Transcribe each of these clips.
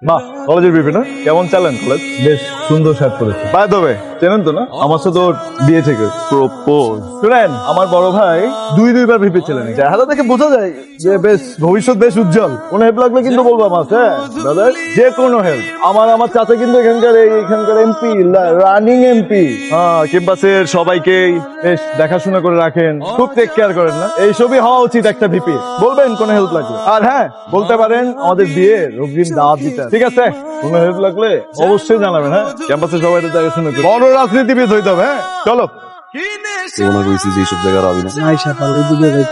বাহ, কলেজের বিপি না? কেমন চালেন কলেজ? বেশ সুন্দর শার্ট পরেছে। বাই দ্য ওয়ে, চেনেন তো না আমার সাথে ওর বিয়ে থেকে প্রপোজ। শুনেন, আমার বড় ভাই দুইবার ভিপি ছিলেন। চেহারা দেখে বোঝা যায় যে বেশ ভবিষ্যৎ বেশ উজ্জ্বল। কোনো হেল্প লাগলে কিন্তু বলবো আমার। হ্যাঁ দাদার যে কোনো হেল্প। আমার চাচা কিন্তু এখানকার এমপি, রানিং এমপি। হ্যাঁ, ক্যাম্পাসের সবাইকে বেশ দেখাশোনা করে রাখেন, খুব টেক কেয়ার করেন না? এইসবই হওয়া উচিত একটা ভিপি। বলবেন কোনো হেল্প লাগলে। আর হ্যাঁ, বলতে পারেন আমাদের বিয়ে অগ্রিম দাওয়াত দিতে। ঠিক আছে, কোনো হেল্প লাগলে অবশ্যই জানাবেন। হ্যাঁ, ক্যাম্পাসের সবাই দেখাশোনা করে। বড় রাজনীতিবিদ হইতে হবে। হ্যাঁ, চলো।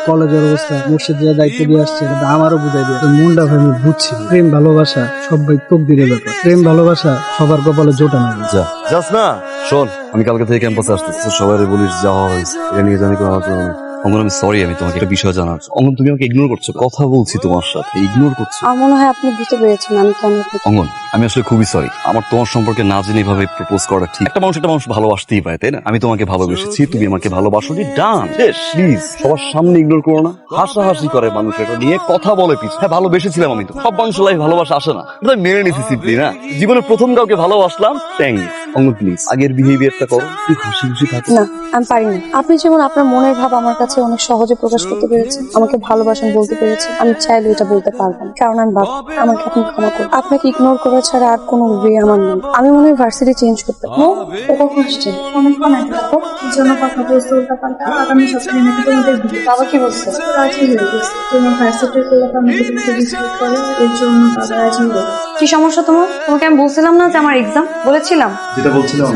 কলেজের অবস্থা মুর্শিদের দায়িত্ব দিয়ে আসছে, আমারও বুঝাই দিয়ে মনটা ভাই আমি বুঝছি। প্রেম ভালোবাসা সব ভাই তকদিরের ব্যাপার। প্রেম ভালোবাসা সবার কপালে জোটা না। যাস না, শোন, আমি কালকে থেকে ক্যাম্পাসে আসতেছি, সবাই বলিস যাওয়া হয়েছে, এটা নিয়ে জানি কোনো আলোচনা নেই। অঙ্গন, আমি সরি, আমি তোমাকে একটা বিষয় জানার। অঙ্গন, তুমি আমাকে ইগনোর করছো। কথা বলছি তোমার সাথে, ইগনোর করছো। আমার মনে হয় আপনি বুঝতে পেরেছেন আমি কেন আপনাকে- অঙ্গন, আমি আসলে খুবই সরি। আমার তোমার সম্পর্কে না জেনে এভাবে প্রপোজ করা ঠিক। একটা মানুষ ভালোবাসতেই পারে, তাই না? আমি তোমাকে ভালোবেসেছি, তুমি আমাকে ভালোবাসো, ডান। প্লিজ সবার সামনে ইগনোর করো না। হাসাহাসি করে মানুষ, এটা নিয়ে কথা বলে পিছ। হ্যাঁ, ভালোবেসেছিলাম আমি তো। সব মানুষের লাইফ ভালোবাসা আসে না, এটা মেনে নিছি সিম্পলি না। জীবনে প্রথম কাউকে ভালোবাসলাম, থ্যাংক ইউ। অঙ্গন প্লিজ আগের বিহেভিয়ারটা করো, তুই খুশি খুশি থাকো। না, আমি পারি না। আপনি যেমন আপনার মনের ভাব আমার কাছে অনেক সহজে প্রকাশ করতে পেরেছেন, আমাকে ভালোবাসেন বলতে পেরেছেন, আমি চাইলে এটা বলতে পারবো না, কারণ আমি বাবা। আমাকে আপনি ক্ষমা করুন। আপনাকে ইগনোর করা ছাড়া আর কোনো ওয়ে আমার নেই। আমি মনে হয় ভার্সিটি চেঞ্জ করতে পারবো। কখন আসছে? অনেকক্ষণ আগে দেখো কি জন্য কথা বলছো উল্টাপাল্টা। আগামী সপ্তাহে নাকি তোমাদের বিয়ে। বাবা কি বলছে? রাজি হয়ে গেছে। তোমার ভার্সিটির পোলাপান নাকি তোমাকে রিসপেক্ট করে, এর জন্য বাবা রাজি হয়ে গেছে। কি সমস্যা তোমার? তোমাকে আমি বলছিলাম না যে আমার এক্সাম? বলেছিলাম। যেটা বলছিলাম,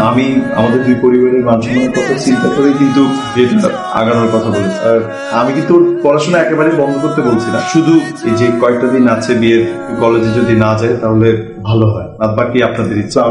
আমি আমাদের দুই পরিবারের মান সম্মানের কথা চিন্তা করেই কিন্তু বিয়েটা আগানোর কথা বলেছি। আর আমি কিন্তু ওর পড়াশোনা একেবারে বন্ধ করতে বলছি না, শুধু এই যে কয়েকটা দিন আছে বিয়ের, কলেজে যদি না যায় তাহলে ভালো হয়। আর বাকি আপনাদের ইচ্ছা।